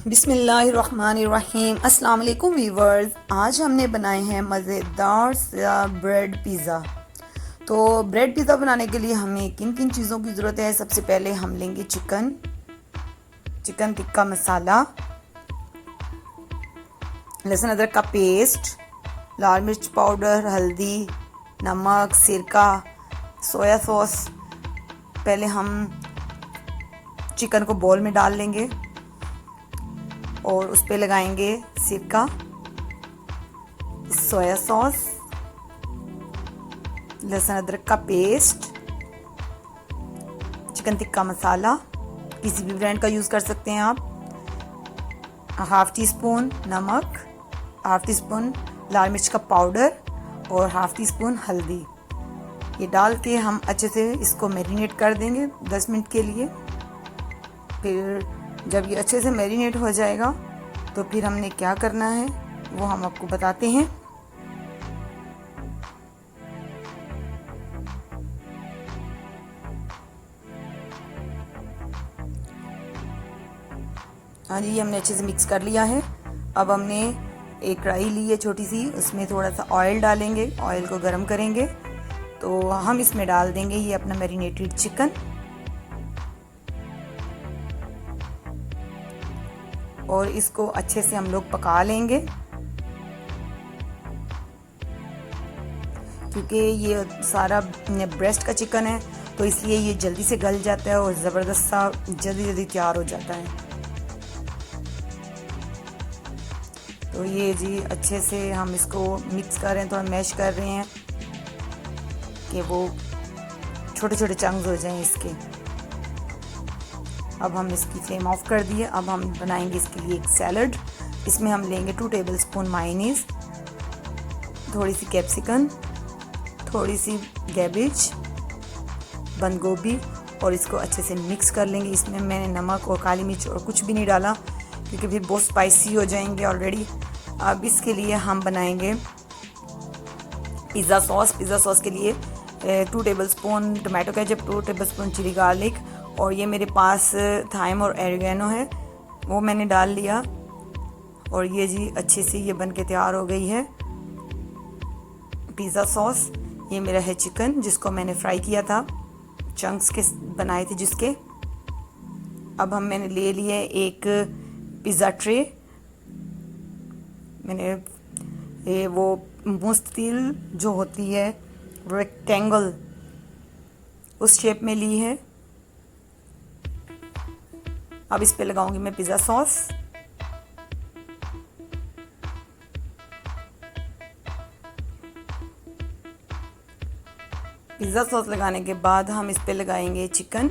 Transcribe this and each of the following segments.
बिस्मिल्लाहिर्रहमानिर्रहीम। अस्सलाम वालेकुम वीवर्स। आज हमने बनाए हैं मज़ेदार सा ब्रेड पिज़्ज़ा। तो ब्रेड पिज़्ज़ा बनाने के लिए हमें किन किन चीज़ों की ज़रूरत है। सबसे पहले हम लेंगे चिकन टिक्का मसाला, लहसुन अदरक का पेस्ट, लाल मिर्च पाउडर, हल्दी, नमक, सिरका, सोया सॉस। पहले हम चिकन को बोल में डाल लेंगे और उस पर लगाएंगे सिरका, सोया सॉस, लहसुन अदरक का पेस्ट, चिकन टिक्का मसाला, किसी भी ब्रांड का यूज़ कर सकते हैं आप, हाफ़ टी स्पून नमक, हाफ़ टी स्पून लाल मिर्च का पाउडर और हाफ़ टी स्पून हल्दी। ये डाल के हम अच्छे से इसको मैरिनेट कर देंगे 10 मिनट के लिए। फिर जब ये अच्छे से मैरिनेट हो जाएगा तो फिर हमने क्या करना है वो हम आपको बताते हैं। हाँ जी, हमने अच्छे से मिक्स कर लिया है। अब हमने एक कढ़ाई ली है छोटी सी, उसमें थोड़ा सा ऑयल डालेंगे। ऑयल को गरम करेंगे तो हम इसमें डाल देंगे ये अपना मैरिनेटेड चिकन और इसको अच्छे से हम लोग पका लेंगे, क्योंकि ये सारा ब्रेस्ट का चिकन है तो इसलिए ये जल्दी से गल जाता है और ज़बरदस्त सा जल्दी तैयार हो जाता है। तो ये जी अच्छे से हम इसको मिक्स कर रहे हैं, थोड़ा मैश कर रहे हैं कि वो छोटे छोटे चंक्स हो जाएं इसके। अब हम इसकी फ्लेम ऑफ कर दिए। अब हम बनाएंगे इसके लिए एक सैलड। इसमें हम लेंगे 2 टेबलस्पून मायोनीज़, थोड़ी सी कैप्सिकम, थोड़ी सी कैबेज, बंद गोभी और इसको अच्छे से मिक्स कर लेंगे। इसमें मैंने नमक और काली मिर्च और कुछ भी नहीं डाला क्योंकि फिर बहुत स्पाइसी हो जाएंगे ऑलरेडी। अब इसके लिए हम बनाएंगे पिज़्ज़ा सॉस। पिज़्ज़ा सॉस के लिए 2 tablespoon tomato ketchup, 2 tablespoon chili garlic और ये मेरे पास थाइम और ऑरिगेनो है वो मैंने डाल लिया। और ये जी अच्छे से ये बन के तैयार हो गई है पिज़्ज़ा सॉस। ये मेरा है चिकन जिसको मैंने फ्राई किया था, चंक्स के बनाए थे जिसके। अब मैंने ले लिए एक पिज़्ज़ा ट्रे। मैंने वो मुस्ततिल जो होती है रेक्टेंगल उस शेप में ली है। अब इस पे लगाऊंगी मैं पिज़्ज़ा सॉस। पिज़्ज़ा सॉस लगाने के बाद हम इस पे लगाएंगे चिकन।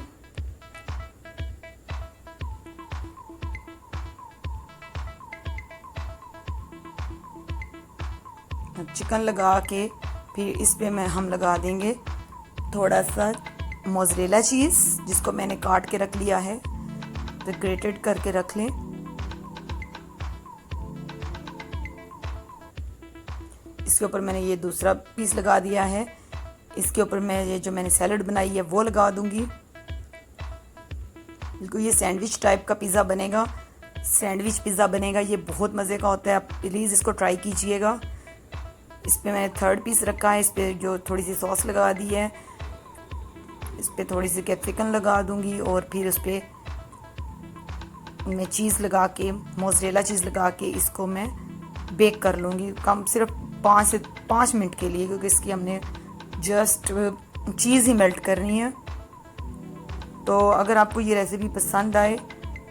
चिकन लगा के फिर इस पे हम लगा देंगे थोड़ा सा मोज़रेला चीज़ जिसको मैंने काट के रख लिया है, तो ग्रेटेड करके रख लें। इसके ऊपर मैंने ये दूसरा पीस लगा दिया है। इसके ऊपर मैं ये जो मैंने सैलड बनाई है वो लगा दूंगी। बिल्कुल ये सैंडविच टाइप का पिज़्ज़ा बनेगा, सैंडविच पिज़्ज़ा बनेगा। ये बहुत मज़े का होता है, आप प्लीज़ इसको ट्राई कीजिएगा। इस पर मैंने 3rd पीस रखा है। इस पर जो थोड़ी सी सॉस लगा दी है, इस पर थोड़ी सी कैप्सिकम लगा दूंगी और फिर उस पर मैं चीज़ लगा के, मोज़रेला चीज़ लगा के इसको मैं बेक कर लूँगी कम सिर्फ 5 से 5 मिनट के लिए, क्योंकि इसकी हमने जस्ट चीज़ ही मेल्ट करनी है। तो अगर आपको ये रेसिपी पसंद आए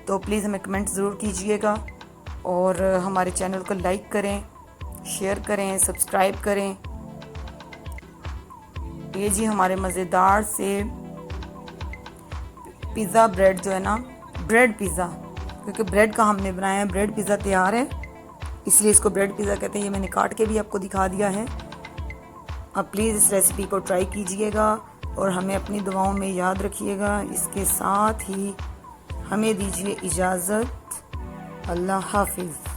तो प्लीज़ हमें कमेंट ज़रूर कीजिएगा और हमारे चैनल को लाइक करें, शेयर करें, सब्सक्राइब करें। ये जी हमारे मज़ेदार से पिज़्ज़ा ब्रेड जो है ना, ब्रेड पिज़्ज़ा, क्योंकि ब्रेड का हमने बनाया है, ब्रेड पिज़्ज़ा तैयार है इसलिए इसको ब्रेड पिज़्ज़ा कहते हैं। ये मैंने काट के भी आपको दिखा दिया है। आप प्लीज़ इस रेसिपी को ट्राई कीजिएगा और हमें अपनी दुआओं में याद रखिएगा। इसके साथ ही हमें दीजिए इजाज़त। अल्लाह हाफिज़।